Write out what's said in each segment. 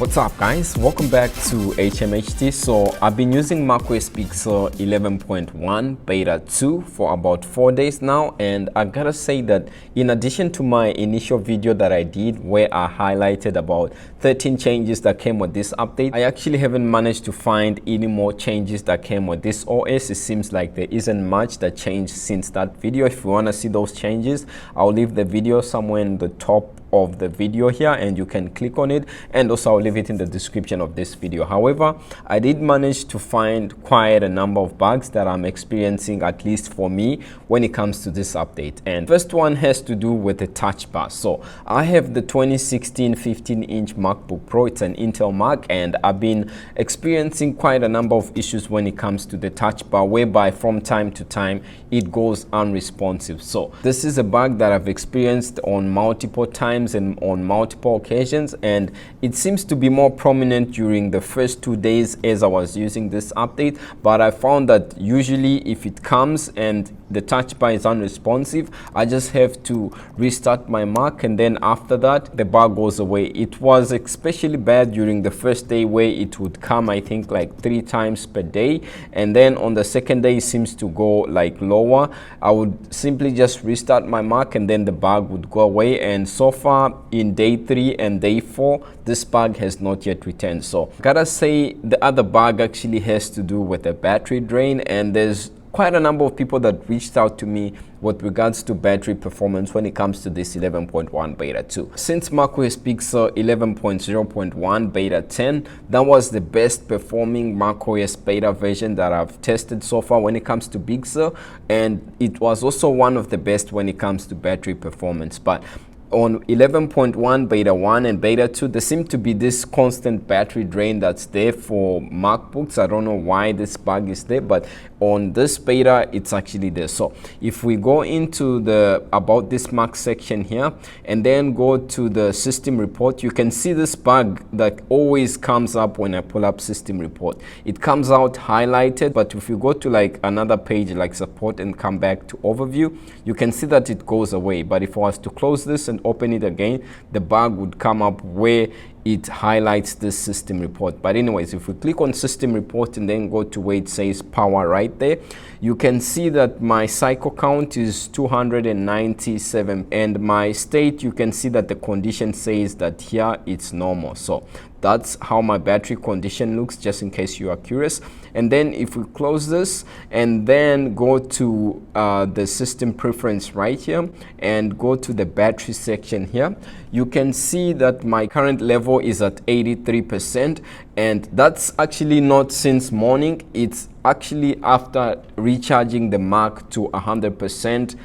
What's up guys, welcome back to HMHT. So I've been using macOS Big Sur 11.1 beta 2 for about 4 days now, and I gotta say that in addition to my initial video that I did where I highlighted about 13 changes that came with this update, I actually haven't managed to find any more changes that came with this OS. It seems like there isn't much that changed since that video. If you want to see those changes, I'll leave the video somewhere in the top of the video here and you can click on it, and also I'll leave it in the description of this video. However, I did manage to find quite a number of bugs that I'm experiencing, at least for me, when it comes to this update. And first one has to do with the touch bar. So I have the 2016 15-inch MacBook Pro. It's an Intel Mac, and I've been experiencing quite a number of issues when it comes to the touch bar, whereby from time to time it goes unresponsive. So this is a bug that I've experienced on multiple times and on multiple occasions, and it seems to be more prominent during the first 2 days as I was using this update. But I found that usually if it comes and the touch bar is unresponsive, I just have to restart my Mac, and then after that the bug goes away. It was especially bad during the first day where it would come, I think, like 3 times per day, and then on the second day it seems to go like lower. I would simply just restart my Mac and then the bug would go away, and so far in day 3 and day 4 this bug has not yet returned. So gotta say, the other bug actually has to do with the battery drain, and there's quite a number of people that reached out to me with regards to battery performance when it comes to this 11.1 beta 2. Since macOS Big Sur 11.0.1 beta 10, that was the best performing macOS beta version that I've tested so far when it comes to Big Sur, and it was also one of the best when it comes to battery performance. But on 11.1 beta 1 and beta 2, there seemed to be this constant battery drain that's there for MacBooks. I don't know why this bug is there, but on this beta it's actually there. So if we go into the about this Mac section here and then go to the system report, you can see this bug that always comes up when I pull up system report. It comes out highlighted, but if you go to like another page like support and come back to overview, you can see that it goes away. But if I was to close this and open it again, the bug would come up where it highlights this system report. But anyways, if we click on system report and then go to where it says power right there, you can see that my cycle count is 297, and my state, you can see that the condition says that here it's normal. So that's how my battery condition looks, just in case you are curious. And then if we close this and then go to the system preference right here and go to the battery section here, you can see that my current level is at 83%, and that's actually not since morning. It's actually after recharging the Mac to 100%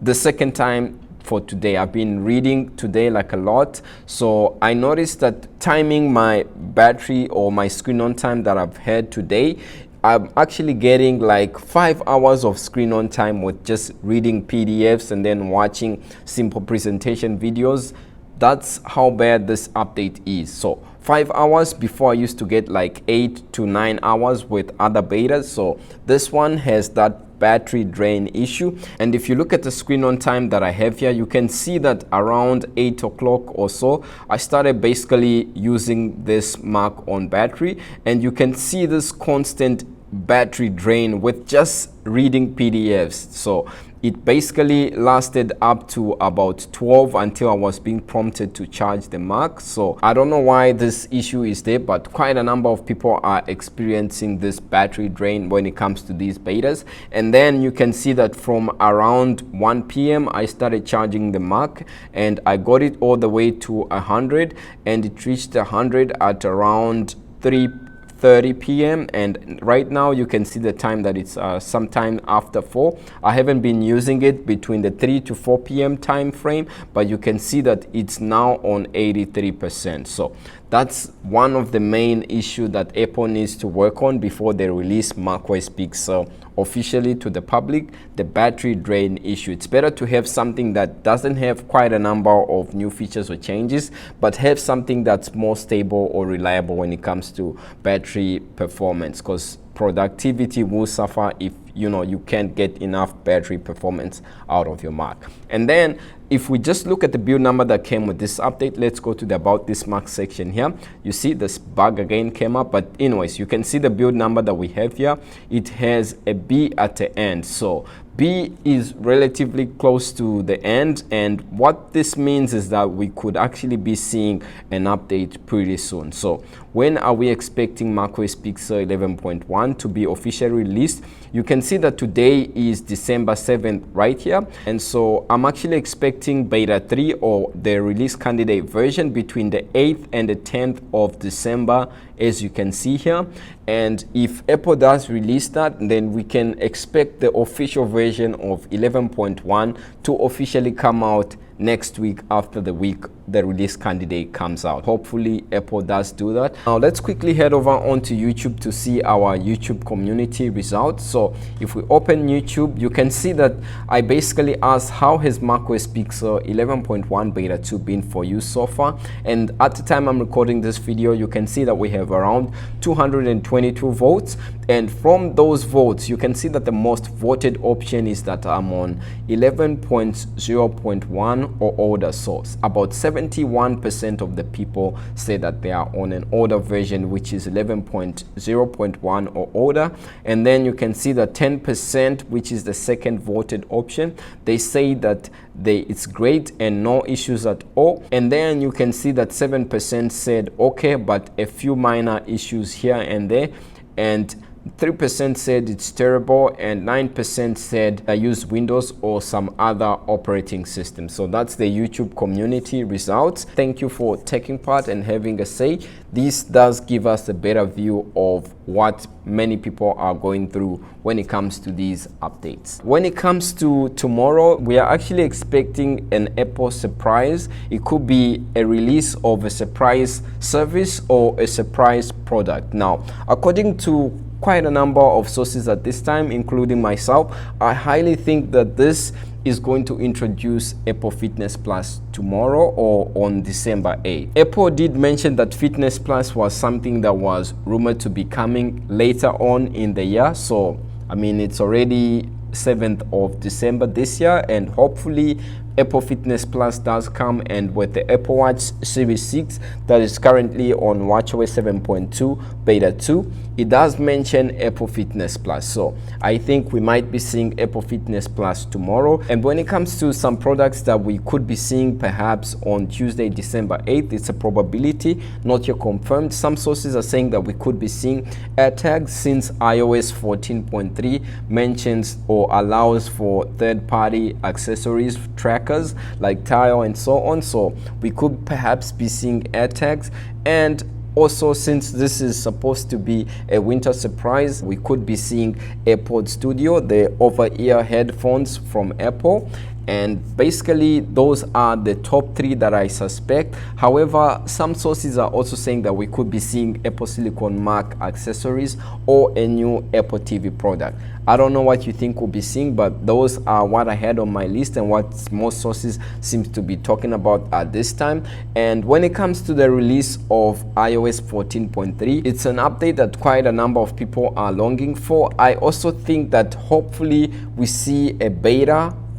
the second time for today. I've been reading today like a lot, so I noticed that timing my battery or my screen on time that I've had today, I'm actually getting like 5 hours of screen on time with just reading PDFs and then watching simple presentation videos. That's how bad this update is. So 5 hours before, I used to get like 8 to 9 hours with other betas. So this one has that battery drain issue. And if you look at the screen on time that I have here, you can see that around 8 o'clock or so, I started basically using this Mac on battery, and you can see this constant battery drain with just reading PDFs. So it basically lasted up to about 12 until I was being prompted to charge the Mac. So I don't know why this issue is there, but quite a number of people are experiencing this battery drain when it comes to these betas. And then you can see that from around 1 p.m. I started charging the Mac, and I got it all the way to 100, and it reached 100 at around 3:30 p.m. and right now you can see the time that it's sometime after 4. I haven't been using it between the 3 to 4 p.m. time frame, but you can see that it's now on 83%. So that's one of the main issues that Apple needs to work on before they release macOS Big Sur officially to the public, the battery drain issue. It's better to have something that doesn't have quite a number of new features or changes, but have something that's more stable or reliable when it comes to battery performance, because productivity will suffer if you can't get enough battery performance out of your Mac. And then if we just look at the build number that came with this update, let's go to the About This Mac section here. You see this bug again came up, but anyways, you can see the build number that we have here. It has a B at the end, so B is relatively close to the end, and what this means is that we could actually be seeing an update pretty soon. So when are we expecting macOS Big Sur 11.1 to be officially released? You can see that today is December 7th right here, and so I'm actually expecting beta 3 or the release candidate version between the 8th and the 10th of December, as you can see here. And if Apple does release that, then we can expect the official version of 11.1 to officially come out next week after the week the release candidate comes out. Hopefully Apple does do that. Now let's quickly head over onto YouTube to see our YouTube community results. So if we open YouTube, you can see that I basically asked, how has macOS Big Sur 11.1 beta 2 been for you so far? And at the time I'm recording this video, you can see that we have around 222 votes, and from those votes you can see that the most voted option is that I'm on 11.0.1 or older. So about 71% of the people say that they are on an older version, which is 11.0.1 or older. And then you can see that 10%, which is the second voted option, they say that it's great and no issues at all. And then you can see that 7% said okay, but a few minor issues here and there, and 3% said it's terrible, and 9% said I use Windows or some other operating system. So that's the YouTube community results. Thank you for taking part and having a say. This does give us a better view of what many people are going through when it comes to these updates. When it comes to tomorrow, we are actually expecting an Apple surprise. It could be a release of a surprise service or a surprise product. Now, according to quite a number of sources at this time, including myself, I highly think that this is going to introduce Apple Fitness Plus tomorrow or on December 8th. Apple did mention that Fitness Plus was something that was rumored to be coming later on in the year. So, I mean, it's already 7th of December this year, and hopefully Apple Fitness Plus does come. And with the Apple Watch Series 6 that is currently on watchOS 7.2 beta 2, it does mention Apple Fitness Plus. So I think we might be seeing Apple Fitness Plus tomorrow. And when it comes to some products that we could be seeing perhaps on Tuesday, December 8th, it's a probability, not yet confirmed. Some sources are saying that we could be seeing AirTags, since iOS 14.3 mentions or allows for third-party accessories trackers like Tile and so on. So we could perhaps be seeing AirTags. And also, since this is supposed to be a winter surprise, we could be seeing AirPods Studio, the over-ear headphones from Apple. And basically those are the top 3 that I suspect. However, some sources are also saying that we could be seeing Apple Silicon Mac accessories or a new Apple TV product. I don't know what you think we'll be seeing, but those are what I had on my list and what most sources seem to be talking about at this time. And when it comes to the release of iOS 14.3, it's an update that quite a number of people are longing for. I also think that hopefully we see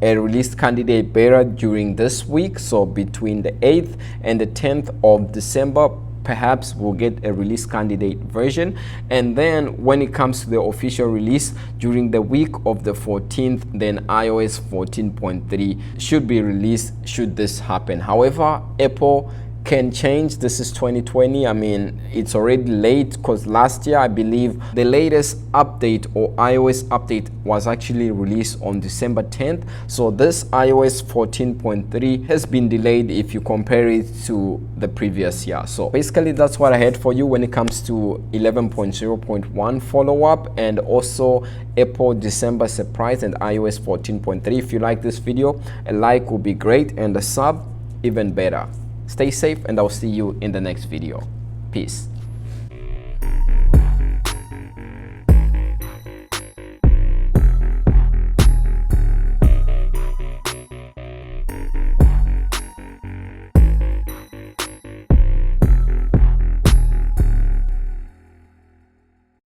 a release candidate beta during this week. So between the 8th and the 10th of December, perhaps we'll get a release candidate version. And then when it comes to the official release during the week of the 14th, then iOS 14.3 should be released should this happen. However, Apple can change. This is 2020. I mean, it's already late, because last year I believe the latest update or iOS update was actually released on December 10th. So this iOS 14.3 has been delayed if you compare it to the previous year. So basically that's what I had for you when it comes to 11.0.1 follow-up and also Apple December surprise and iOS 14.3. If you like this video, a like would be great, and a sub even better. Stay safe, and I'll see you in the next video. Peace.